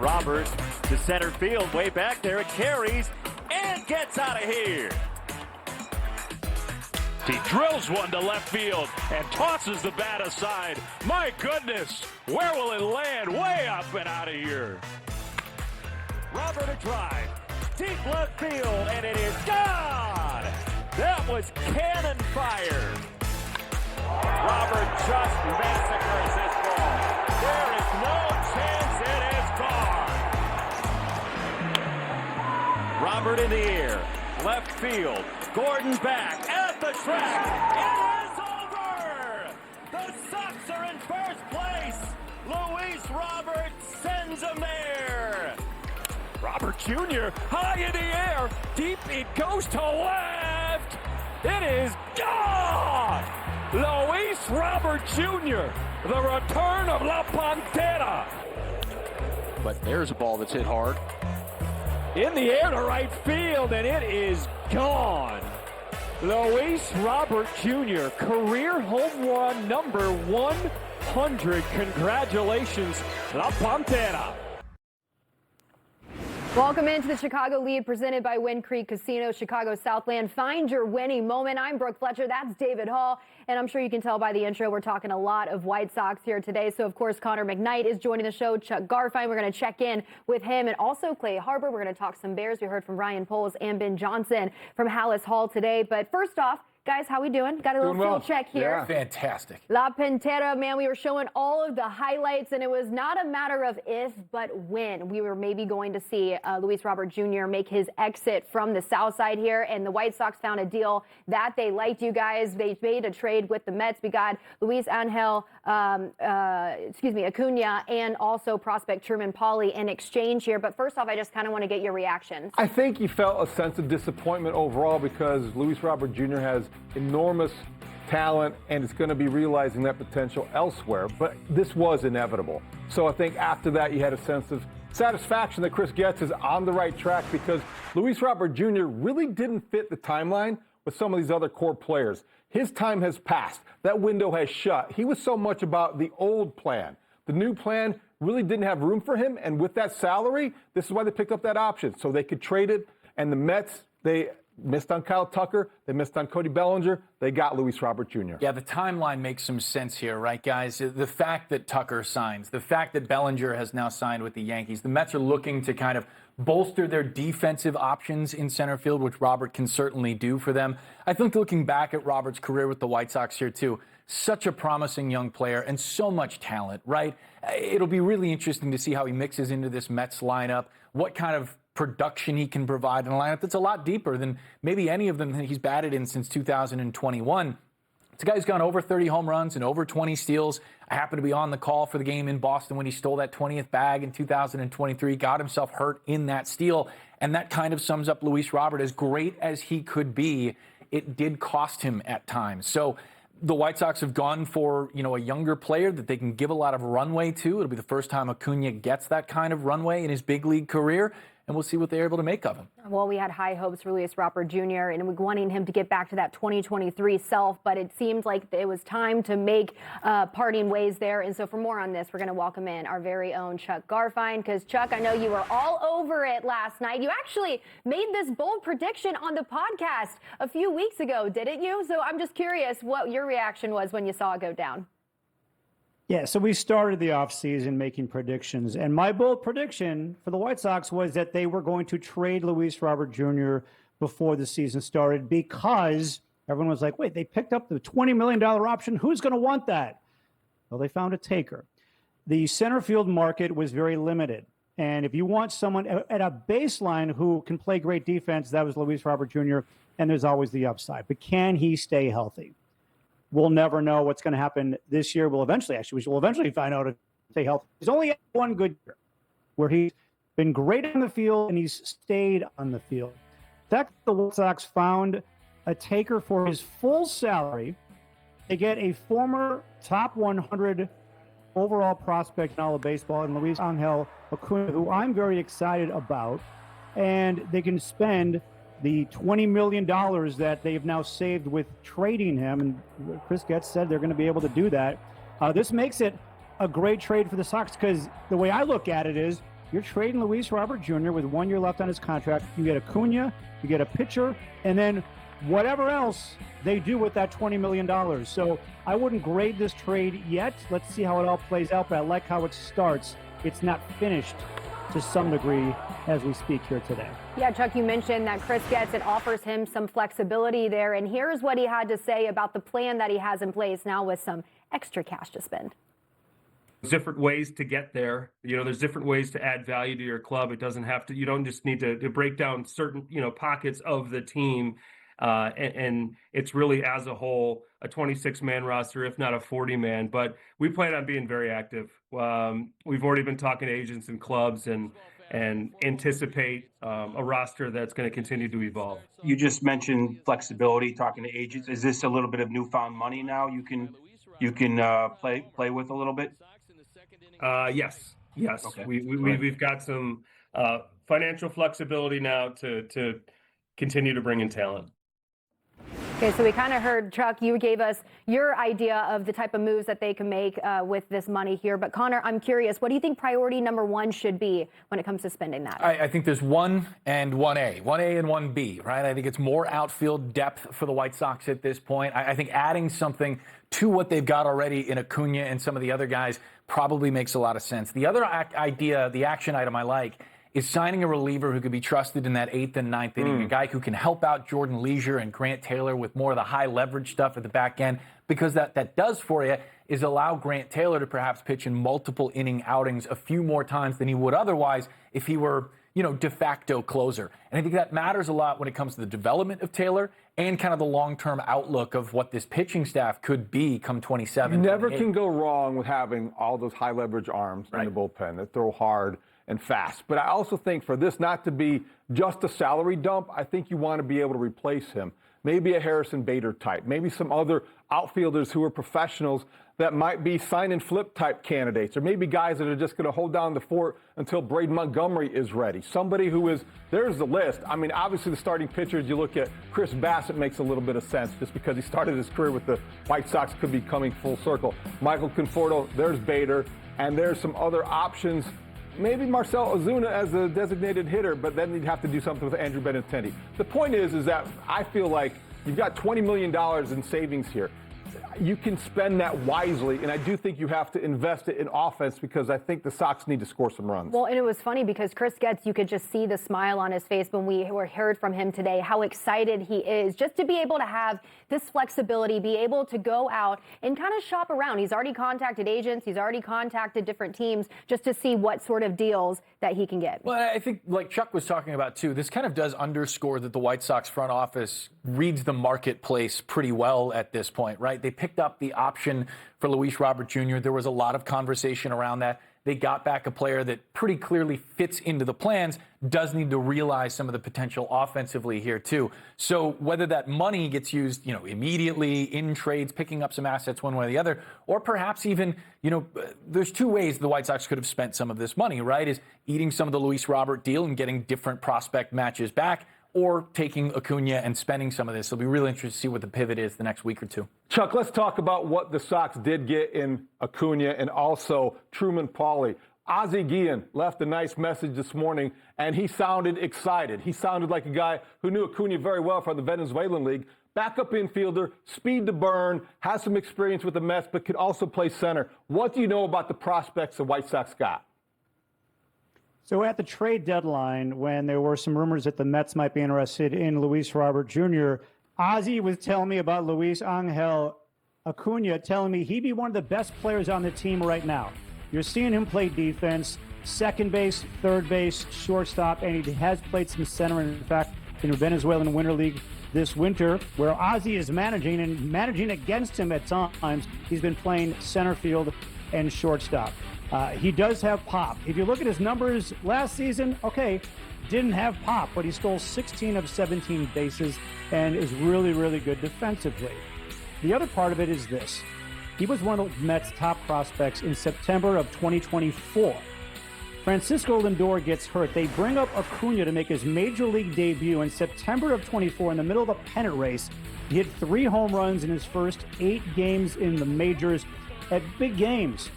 Roberts to center field, way back there. It carries and gets out of here. He drills one to left field and tosses the bat aside. My goodness, where will it land? Way up and out of here. Robert a drive, deep left field, and it is gone. That was cannon fire. Robert just massacres this ball. There is no chance it is gone. Robert in the air, left field. Gordon back at the track. It is over. The Sox are in first place. Luis Robert sends them there. Robert Jr. high in the air. Deep it goes to left. It is gone. Luis Robert Jr. The return of La Pantera. But there's a ball that's hit hard. In the air to right field, and it is gone. Luis Robert Jr., career home run number 100. Congratulations, La Pantera. Welcome into the Chicago Lead presented by Wind Creek Casino, Chicago Southland. Find your winning moment. I'm Brooke Fletcher. That's David Haugh. And I'm sure you can tell by the intro, we're talking a lot of White Sox here today. So, of course, Connor McKnight is joining the show. Chuck Garfien, we're going to check in with him. And also Clay Harbor. We're going to talk some Bears. We heard from Ryan Poles and Ben Johnson from Halas Hall today. But first off, guys, how we doing? Got a little field check here. Yeah, fantastic. La Pantera, man, we were showing all of the highlights, and it was not a matter of if, but when we were maybe going to see Luis Robert Jr. make his exit from the South Side here, and the White Sox found a deal that they liked, you guys. They made a trade with the Mets. We got Luisangel Acuña and also prospect Truman Pauley in exchange here. But first off, I just kind of want to get your reactions. I think you felt a sense of disappointment overall because Luis Robert Jr. has enormous talent and is going to be realizing that potential elsewhere. But this was inevitable. So I think after that, you had a sense of satisfaction that �crice Getz is on the right track because Luis Robert Jr. really didn't fit the timeline with some of these other core players. His time has passed. That window has shut. He was so much about the old plan. The new plan really didn't have room for him. And with that salary, this is why they picked up that option. So they could trade it. And the Mets, they missed on Kyle Tucker. They missed on Cody Bellinger. They got Luis Robert Jr. Yeah, the timeline makes some sense here, right, guys? The fact that Tucker signs, the fact that Bellinger has now signed with the Yankees, the Mets are looking to kind of bolster their defensive options in center field, which Robert can certainly do for them. I think looking back at Robert's career with the White Sox here, too, such a promising young player and so much talent, right? It'll be really interesting to see how he mixes into this Mets lineup, what kind of production he can provide in a lineup that's a lot deeper than maybe any of them that he's batted in since 2021. It's a guy who's gone over 30 home runs and over 20 steals. I happened to be on the call for the game in Boston when he stole that 20th bag in 2023, got himself hurt in that steal, and that kind of sums up Luis Robert. As great as he could be, it did cost him at times. So the White Sox have gone for, a younger player that they can give a lot of runway to. It'll be the first time Acuña gets that kind of runway in his big league career, and we'll see what they're able to make of him. Well, we had high hopes for Luis Robert Jr. and wanting him to get back to that 2023 self, but it seemed like it was time to make parting ways there. And so for more on this, we're going to welcome in our very own Chuck Garfien, because Chuck, I know you were all over it last night. You actually made this bold prediction on the podcast a few weeks ago, didn't you? So I'm just curious what your reaction was when you saw it go down. Yeah, so we started the offseason making predictions, and my bold prediction for the White Sox was that they were going to trade Luis Robert Jr. before the season started because everyone was like, wait, they picked up the $20 million option. Who's going to want that? Well, they found a taker. The center field market was very limited, and if you want someone at a baseline who can play great defense, that was Luis Robert Jr., and there's always the upside. But can he stay healthy? We'll never know what's going to happen this year. We will eventually find out if he stay healthy. He's only had one good year where he's been great on the field and he's stayed on the field. The fact that the White Sox found a taker for his full salary, they get a former top 100 overall prospect in all of baseball, and Luisangel Acuña, who I'm very excited about, and they can spend the $20 million that they've now saved with trading him, and �crice Getz said they're going to be able to do that. This makes it a great trade for the Sox because the way I look at it is you're trading Luis Robert Jr. with 1 year left on his contract. You get Acuña, you get a pitcher, and then whatever else they do with that $20 million. So I wouldn't grade this trade yet. Let's see how it all plays out, but I like how it starts. It's not finished to some degree as we speak here today. Yeah, Chuck, you mentioned that Chris Getz, it offers him some flexibility there. And here's what he had to say about the plan that he has in place now with some extra cash to spend. There's different ways to get there. There's different ways to add value to your club. It doesn't have to, you don't just need to break down certain, pockets of the team. And it's really as a whole a 26-man roster, if not a 40-man. But we plan on being very active. We've already been talking to agents and clubs and anticipate a roster that's going to continue to evolve. You just mentioned flexibility, talking to agents. Is this a little bit of newfound money now you can play with a little bit? Yes. Okay. We've got some financial flexibility now to continue to bring in talent. Okay, so we kind of heard, Chuck, you gave us your idea of the type of moves that they can make with this money here. But Connor, I'm curious, what do you think priority number one should be when it comes to spending that? I think there's 1 and 1A, 1A and 1B, right? I think it's more outfield depth for the White Sox at this point. I think adding something to what they've got already in Acuña and some of the other guys probably makes a lot of sense. The other idea, the action item I like, is signing a reliever who could be trusted in that 8th and 9th inning, a guy who can help out Jordan Leisure and Grant Taylor with more of the high leverage stuff at the back end, because that does for you is allow Grant Taylor to perhaps pitch in multiple inning outings a few more times than he would otherwise if he were, de facto closer. And I think that matters a lot when it comes to the development of Taylor and kind of the long-term outlook of what this pitching staff could be come 27. You never can go wrong with having all those high leverage arms in the bullpen that throw hard and fast. But I also think for this not to be just a salary dump, I think you want to be able to replace him. Maybe a Harrison Bader type, maybe some other outfielders who are professionals that might be sign and flip type candidates, or maybe guys that are just going to hold down the fort until Braden Montgomery is ready. Somebody who is, there's the list. I mean, obviously the starting pitchers, you look at Chris Bassett makes a little bit of sense just because he started his career with the White Sox, could be coming full circle. Michael Conforto, there's Bader, and there's some other options. Maybe Marcell Ozuna as a designated hitter, but then you'd have to do something with Andrew Benintendi. The point is that I feel like you've got $20 million in savings here. You can spend that wisely, and I do think you have to invest it in offense because I think the Sox need to score some runs. Well, and it was funny because Chris Getz, you could just see the smile on his face when we heard from him today, how excited he is just to be able to have this flexibility, be able to go out and kind of shop around. He's already contacted agents. He's already contacted different teams just to see what sort of deals that he can get. Well, I think like Chuck was talking about, too, this kind of does underscore that the White Sox front office reads the marketplace pretty well at this point, right? They picked up the option for Luis Robert Jr. There was a lot of conversation around that. They got back a player that pretty clearly fits into the plans, does need to realize some of the potential offensively here, too. So whether that money gets used, immediately in trades, picking up some assets one way or the other, or perhaps even, there's two ways the White Sox could have spent some of this money, right? Is eating some of the Luis Robert deal and getting different prospect matches back, or taking Acuña and spending some of this. It'll be really interesting to see what the pivot is the next week or two. Chuck, let's talk about what the Sox did get in Acuña and also Truman Pauley. Ozzie Guillen left a nice message this morning, and he sounded excited. He sounded like a guy who knew Acuña very well from the Venezuelan League. Backup infielder, speed to burn, has some experience with the Mets, but could also play center. What do you know about the prospects the White Sox got? So at the trade deadline, when there were some rumors that the Mets might be interested in Luis Robert Jr., Ozzie was telling me about Luisangel Acuña, telling me he'd be one of the best players on the team right now. You're seeing him play defense, second base, third base, shortstop, and he has played some center. In fact, in the Venezuelan Winter League this winter, where Ozzie is managing against him at times, he's been playing center field and shortstop. He does have pop. If you look at his numbers last season, didn't have pop, but he stole 16 of 17 bases and is really, really good defensively. The other part of it is this. He was one of the Mets' top prospects in September of 2024. Francisco Lindor gets hurt. They bring up Acuña to make his major league debut in September of 24 in the middle of a pennant race. He hit 3 home runs in his first 8 games in the majors at big games.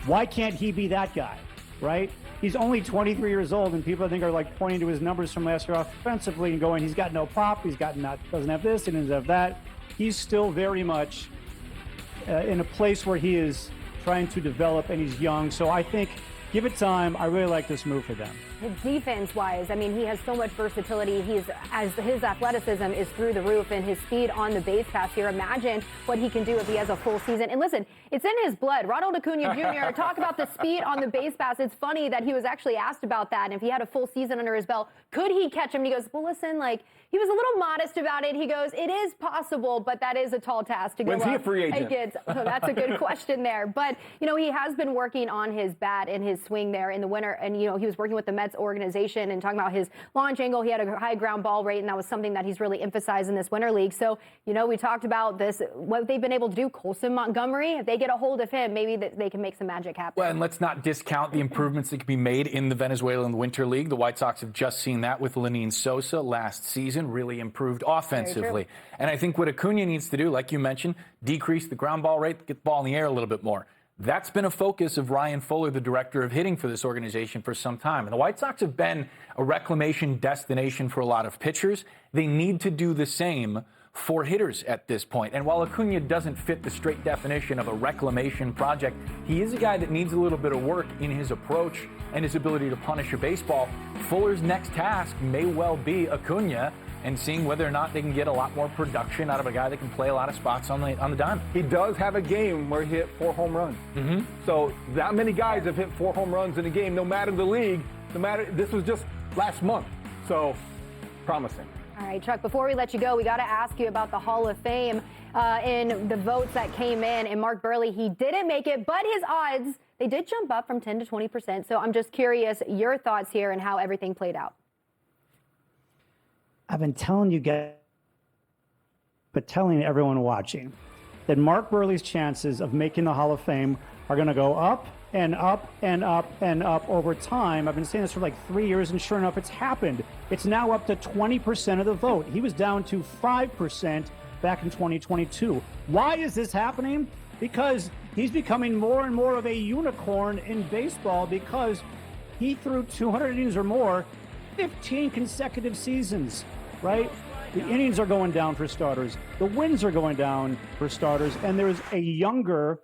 Why can't he be that guy, right? he's only 23 years old, and people I think are like pointing to his numbers from last year offensively and going, he's got no pop, doesn't have this, and doesn't have that. He's still very much in a place where he is trying to develop, and he's young. So I think, give it time. I really like this move for them. Defense-wise, I mean, he has so much versatility. His athleticism is through the roof, and his speed on the base pass here. Imagine what he can do if he has a full season. And listen, it's in his blood. Ronald Acuña Jr., talk about the speed on the base pass. It's funny that he was actually asked about that, and if he had a full season under his belt, could he catch him? And he goes, well, listen, like, he was a little modest about it. He goes, it is possible, but that is a tall task to go up. When's he a free agent? Hey, kids. So that's a good question there. But, you know, he has been working on his bat and his swing there in the winter, and, you know, he was working with the Mets organization and talking about his launch angle. He had a high ground ball rate, and that was something that he's really emphasized in this winter league. So, you know, we talked about this, what they've been able to do. Colson Montgomery, if they get a hold of him, maybe they can make some magic happen. Well, and let's not discount the improvements that can be made in the Venezuelan Winter League. The White Sox have just seen that with Lenyn Sosa last season, really improved offensively. And I think what Acuña needs to do, like you mentioned, decrease the ground ball rate, get the ball in the air a little bit more. That's been a focus of Ryan Fuller, the director of hitting for this organization, for some time. And the White Sox have been a reclamation destination for a lot of pitchers. They need to do the same for hitters at this point. And while Acuña doesn't fit the straight definition of a reclamation project, he is a guy that needs a little bit of work in his approach and his ability to punish a baseball. Fuller's next task may well be Acuña and seeing whether or not they can get a lot more production out of a guy that can play a lot of spots on the diamond. He does have a game where he hit 4 home runs. So that many guys have hit 4 home runs in a game, no matter the league, this was just last month. So promising. All right, Chuck, before we let you go, we got to ask you about the Hall of Fame in the votes that came in. And Mark Buehrle, he didn't make it, but his odds, they did jump up from 10 to 20%. So I'm just curious your thoughts here and how everything played out. I've been telling you guys, but telling everyone watching, that Mark Buehrle's chances of making the Hall of Fame are going to go up and up and up and up over time. I've been saying this for like 3 years, and sure enough, it's happened. It's now up to 20% of the vote. He was down to 5% back in 2022. Why is this happening? Because he's becoming more and more of a unicorn in baseball, because he threw 200 innings or more 15 consecutive seasons, right? The innings are going down for starters. The wins are going down for starters. And there's a younger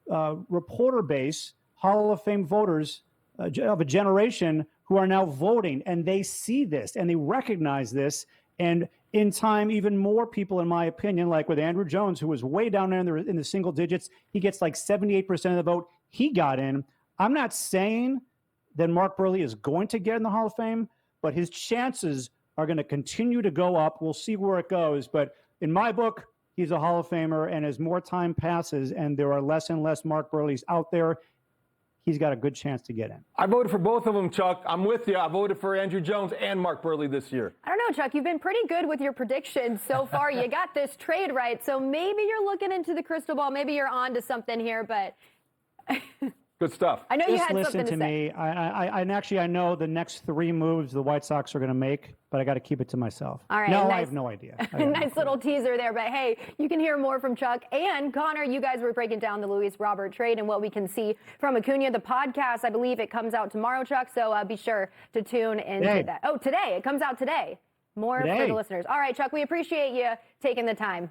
reporter base, Hall of Fame voters of a generation who are now voting. And they see this and they recognize this. And in time, even more people, in my opinion, like with Andrew Jones, who was way down there in the single digits, he gets like 78% of the vote. He got in. I'm not saying that Mark Buehrle is going to get in the Hall of Fame, but his chances are going to continue to go up. We'll see where it goes. But in my book, he's a Hall of Famer, and as more time passes and there are less and less Mark Buehrles out there, he's got a good chance to get in. I voted for both of them, Chuck. I'm with you. I voted for Andrew Jones and Mark Buehrle this year. I don't know, Chuck. You've been pretty good with your predictions so far. You got this trade right. So maybe you're looking into the crystal ball. Maybe you're on to something here, but... Good stuff. I know you Just had listen something to say. me. I know the next 3 moves the White Sox are going to make, but I got to keep it to myself. All right. No, nice, I have no idea. Nice little teaser there. But hey, you can hear more from Chuck and Connor. You guys were breaking down the Luis Robert trade and what we can see from Acuña. The podcast, I believe it comes out tomorrow, Chuck. So be sure to tune into that. Oh, today. It comes out today. More for the listeners. All right, Chuck, we appreciate you taking the time.